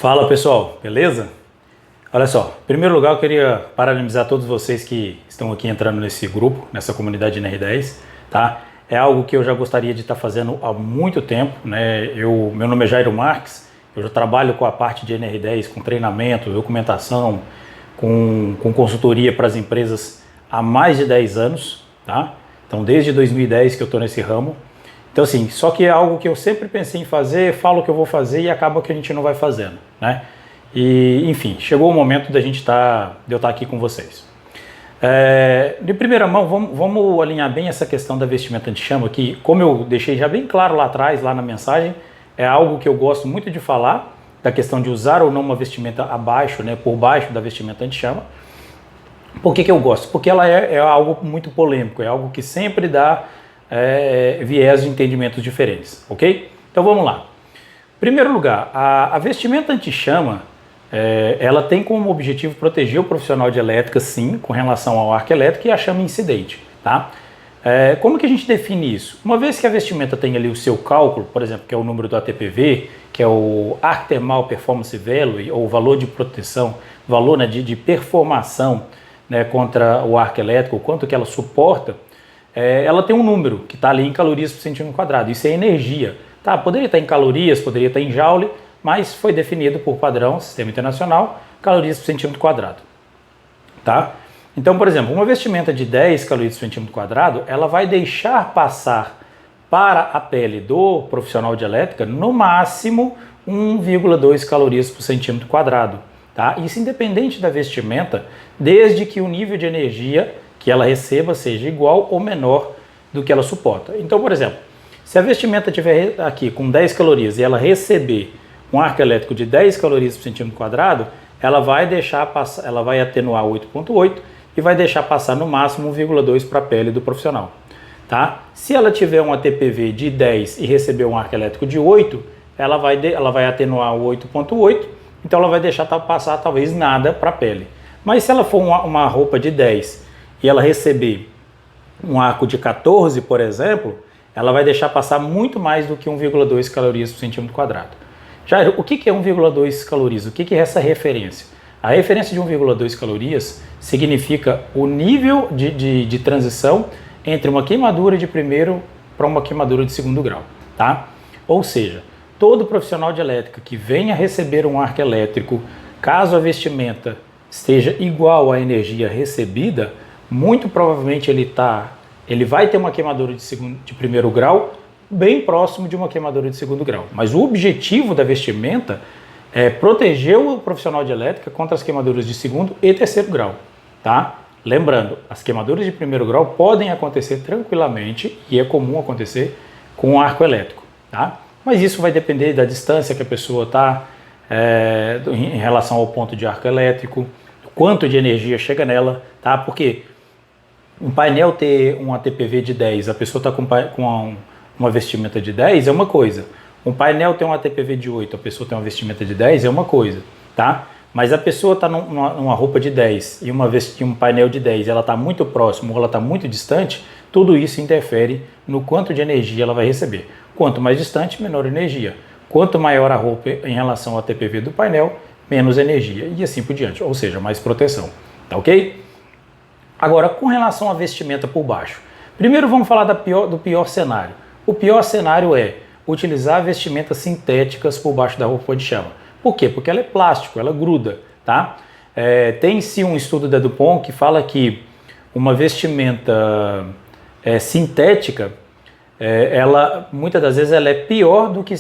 Fala pessoal, beleza? Olha só, em primeiro lugar eu queria parabenizar todos vocês que estão aqui entrando nesse grupo, nessa comunidade NR10, tá? É algo que eu já gostaria de estar fazendo há muito tempo, né? Meu nome é Jairo Marques, eu já trabalho com a parte de NR10, com treinamento, documentação, com consultoria para as empresas há mais de 10 anos, tá? Então desde 2010 que eu estou nesse ramo. Então assim, só que é algo que eu sempre pensei em fazer, falo que eu vou fazer e acaba que a gente não vai fazendo, né? E enfim, chegou o momento de eu estar aqui com vocês. De primeira mão, vamos alinhar bem essa questão da vestimenta anti-chama, que como eu deixei já bem claro lá atrás, lá na mensagem, é algo que eu gosto muito de falar, da questão de usar ou não uma vestimenta abaixo, né, por baixo da vestimenta anti-chama. Por que eu gosto? Porque ela é algo muito polêmico, é algo que sempre dá viés de entendimentos diferentes, ok? Então vamos lá. Em primeiro lugar, a vestimenta anti-chama, ela tem como objetivo proteger o profissional de elétrica, sim, com relação ao arco elétrico e a chama incidente, tá? Como que a gente define isso? Uma vez que a vestimenta tem ali o seu cálculo, por exemplo, que é o número do ATPV, que é o Arc Thermal Performance Value, ou valor de proteção, valor, né, de performação, né, contra o arco elétrico, o quanto que ela suporta, ela tem um número que está ali em calorias por centímetro quadrado. Isso é energia. Tá, poderia estar em calorias, poderia estar em joule, mas foi definido por padrão, sistema internacional, calorias por centímetro quadrado. Tá? Então, por exemplo, uma vestimenta de 10 calorias por centímetro quadrado, ela vai deixar passar para a pele do profissional de elétrica, no máximo 1,2 calorias por centímetro quadrado. Tá? Isso independente da vestimenta, desde que o nível de energia que ela receba seja igual ou menor do que ela suporta. Então, por exemplo, se a vestimenta estiver aqui com 10 calorias e ela receber um arco elétrico de 10 calorias por centímetro quadrado, ela vai deixar passar, ela vai atenuar 8,8 e vai deixar passar no máximo 1,2 para a pele do profissional. Tá? Se ela tiver um ATPV de 10 e receber um arco elétrico de 8, ela vai atenuar o 8,8, então ela vai deixar passar talvez nada para a pele. Mas se ela for uma roupa de 10 e ela receber um arco de 14, por exemplo, ela vai deixar passar muito mais do que 1,2 calorias por centímetro quadrado. Jairo, o que é 1,2 calorias? O que é essa referência? A referência de 1,2 calorias significa o nível de transição entre uma queimadura de primeiro para uma queimadura de segundo grau. Tá? Ou seja, todo profissional de elétrica que venha receber um arco elétrico, caso a vestimenta esteja igual à energia recebida, muito provavelmente ele vai ter uma queimadura de primeiro grau bem próximo de uma queimadura de segundo grau. Mas o objetivo da vestimenta é proteger o profissional de elétrica contra as queimaduras de segundo e terceiro grau. Tá? Lembrando, as queimaduras de primeiro grau podem acontecer tranquilamente e é comum acontecer com o arco elétrico. Tá? Mas isso vai depender da distância que a pessoa está em relação ao ponto de arco elétrico, quanto de energia chega nela, tá? Porque um painel ter um ATPV de 10, a pessoa está com uma vestimenta de 10 é uma coisa. Um painel tem um ATPV de 8, a pessoa tem uma vestimenta de 10 é uma coisa, tá? Mas a pessoa está numa roupa de 10 e um painel de 10, ela está muito próximo ou ela está muito distante, tudo isso interfere no quanto de energia ela vai receber. Quanto mais distante, menor energia. Quanto maior a roupa em relação ao ATPV do painel, menos energia e assim por diante, ou seja, mais proteção, tá ok? Agora, com relação à vestimenta por baixo, primeiro vamos falar do pior cenário. O pior cenário é utilizar vestimentas sintéticas por baixo da roupa de chama. Por quê? Porque ela é plástico, ela gruda, tá? Tem-se um estudo da DuPont que fala que uma vestimenta sintética, ela muitas das vezes ela é pior do que,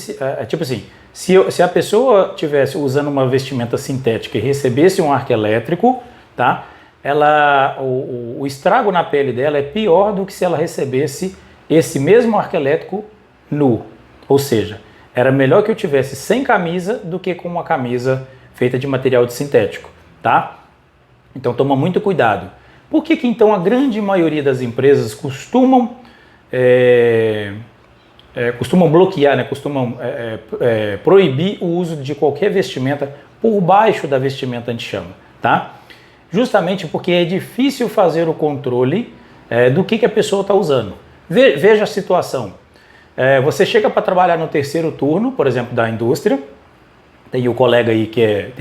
tipo assim, se a pessoa estivesse usando uma vestimenta sintética e recebesse um arco elétrico, tá? O estrago na pele dela é pior do que se ela recebesse esse mesmo arco elétrico nu. Ou seja, era melhor que eu tivesse sem camisa do que com uma camisa feita de material de sintético, tá? Então toma muito cuidado. Por que então a grande maioria das empresas costumam bloquear, né? Costumam proibir o uso de qualquer vestimenta por baixo da vestimenta anti-chama, tá? Justamente porque é difícil fazer o controle do que a pessoa está usando. Veja a situação. Você chega para trabalhar no terceiro turno, por exemplo, da indústria, Tem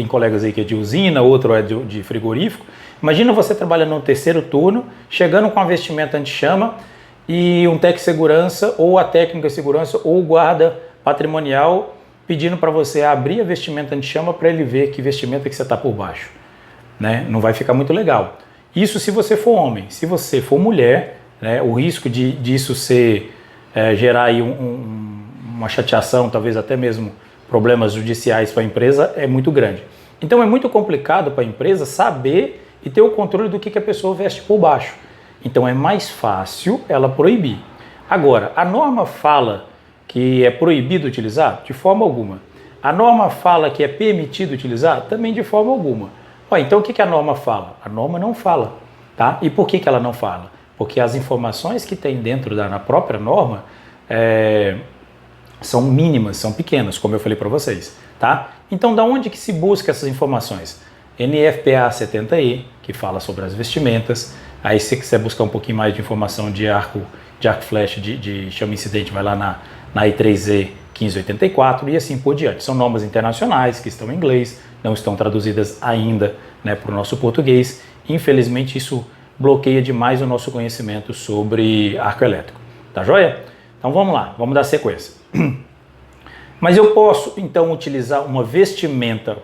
colegas aí que é de usina, outro é de frigorífico. Imagina você trabalhando no terceiro turno, chegando com a vestimenta anti-chama e um técnico de segurança, ou a técnica de segurança, ou o guarda patrimonial pedindo para você abrir a vestimenta anti-chama para ele ver que vestimenta que você está por baixo. Né? Não vai ficar muito legal. Isso se você for homem. Se você for mulher, né, o risco disso gerar aí uma chateação, talvez até mesmo problemas judiciais para a empresa, é muito grande. Então é muito complicado para a empresa saber e ter o controle do que a pessoa veste por baixo. Então é mais fácil ela proibir. Agora, a norma fala que é proibido utilizar? De forma alguma. A norma fala que é permitido utilizar? Também de forma alguma. Então o que a norma fala? A norma não fala. Tá? E por que ela não fala? Porque as informações que tem dentro na própria norma são mínimas, são pequenas, como eu falei para vocês. Tá? Então da onde que se busca essas informações? NFPA 70E, que fala sobre as vestimentas. Aí se você quiser buscar um pouquinho mais de informação de arco flash de chama incidente, vai lá na I3E 1584 e assim por diante. São normas internacionais que estão em inglês, não estão traduzidas ainda, né, para o nosso português. Infelizmente isso bloqueia demais o nosso conhecimento sobre arco elétrico. Tá joia? Então vamos lá, vamos dar sequência. Mas eu posso então utilizar uma vestimenta,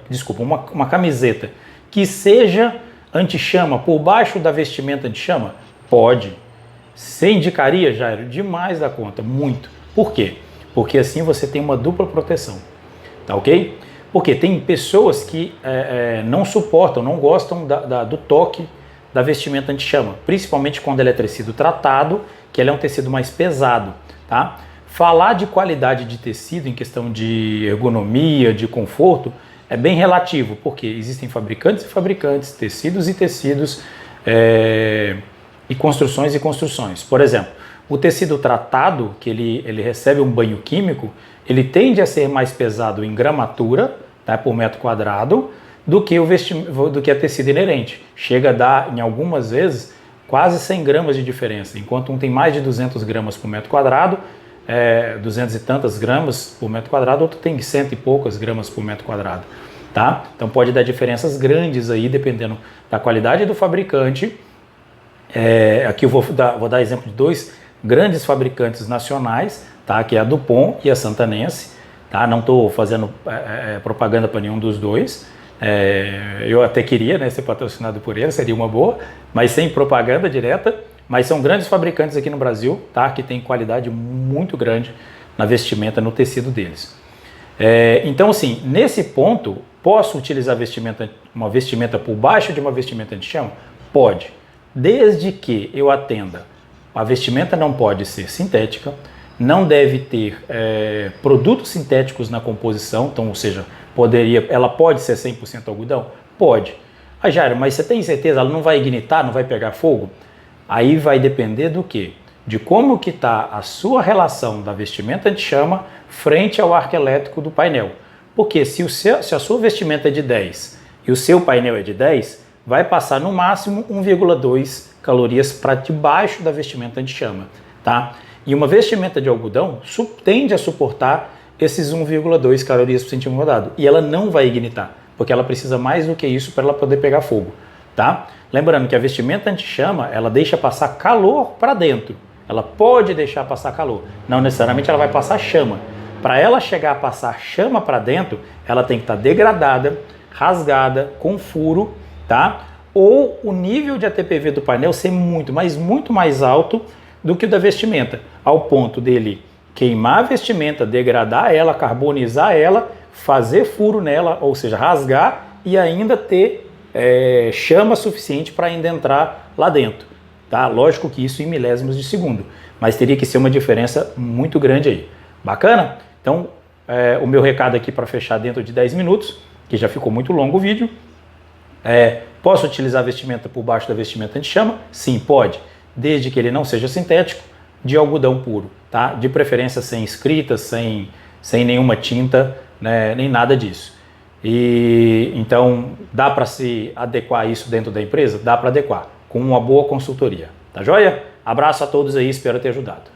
uma camiseta que seja anti-chama por baixo da vestimenta anti-chama? Pode. Você indicaria, Jairo? Demais da conta, muito. Por quê? Porque assim você tem uma dupla proteção, tá ok? Porque tem pessoas que não suportam, não gostam do toque da vestimenta anti-chama, principalmente quando ela é tecido tratado, que ela é um tecido mais pesado, tá? Falar de qualidade de tecido em questão de ergonomia, de conforto, é bem relativo, porque existem fabricantes e fabricantes, tecidos e tecidos, e construções. Por exemplo, o tecido tratado, que ele recebe um banho químico, ele tende a ser mais pesado em gramatura, tá, por metro quadrado, do que a tecido inerente. Chega a dar, em algumas vezes, quase 100 gramas de diferença. Enquanto um tem mais de 200 gramas por metro quadrado, 200 e tantas gramas por metro quadrado, outro tem 100 e poucas gramas por metro quadrado. Tá? Então pode dar diferenças grandes aí, dependendo da qualidade do fabricante. Aqui eu vou dar exemplo de dois grandes fabricantes nacionais, tá? Que é a Dupont e a Santanense. Tá? Não estou fazendo propaganda para nenhum dos dois. Eu até queria, né, ser patrocinado por eles, seria uma boa, mas sem propaganda direta. Mas são grandes fabricantes aqui no Brasil, tá? Que tem qualidade muito grande na vestimenta, no tecido deles. Então, assim, nesse ponto, posso utilizar uma vestimenta por baixo de uma vestimenta anti-chama? Pode, desde que eu atenda. A vestimenta não pode ser sintética, não deve ter produtos sintéticos na composição, então, ou seja, ela pode ser 100% algodão? Pode. Jairo, mas você tem certeza? Ela não vai ignitar, não vai pegar fogo? Aí vai depender do quê? De como que está a sua relação da vestimenta anti-chama frente ao arco elétrico do painel. Porque se a sua vestimenta é de 10 e o seu painel é de 10, vai passar no máximo 1,2 calorias para debaixo da vestimenta anti-chama, tá? E uma vestimenta de algodão tende a suportar esses 1,2 calorias por centímetro quadrado. E ela não vai ignitar, porque ela precisa mais do que isso para ela poder pegar fogo, tá? Lembrando que a vestimenta anti-chama, ela deixa passar calor para dentro. Ela pode deixar passar calor. Não necessariamente ela vai passar chama. Para ela chegar a passar chama para dentro, ela tem que estar degradada, rasgada, com furo, tá? Ou o nível de ATPV do painel ser muito mais alto do que o da vestimenta, ao ponto dele queimar a vestimenta, degradar ela, carbonizar ela, fazer furo nela, ou seja, rasgar e ainda ter chama suficiente para ainda entrar lá dentro. Tá? Lógico que isso em milésimos de segundo, mas teria que ser uma diferença muito grande aí. Bacana? Então, o meu recado aqui para fechar dentro de 10 minutos, que já ficou muito longo o vídeo. Posso utilizar a vestimenta por baixo da vestimenta anti-chama? Sim, pode, desde que ele não seja sintético, de algodão puro, tá? De preferência sem escrita, sem nenhuma tinta, né? Nem nada disso. E então dá para se adequar isso dentro da empresa? Dá para adequar, com uma boa consultoria. Tá joia? Abraço a todos aí, espero ter ajudado.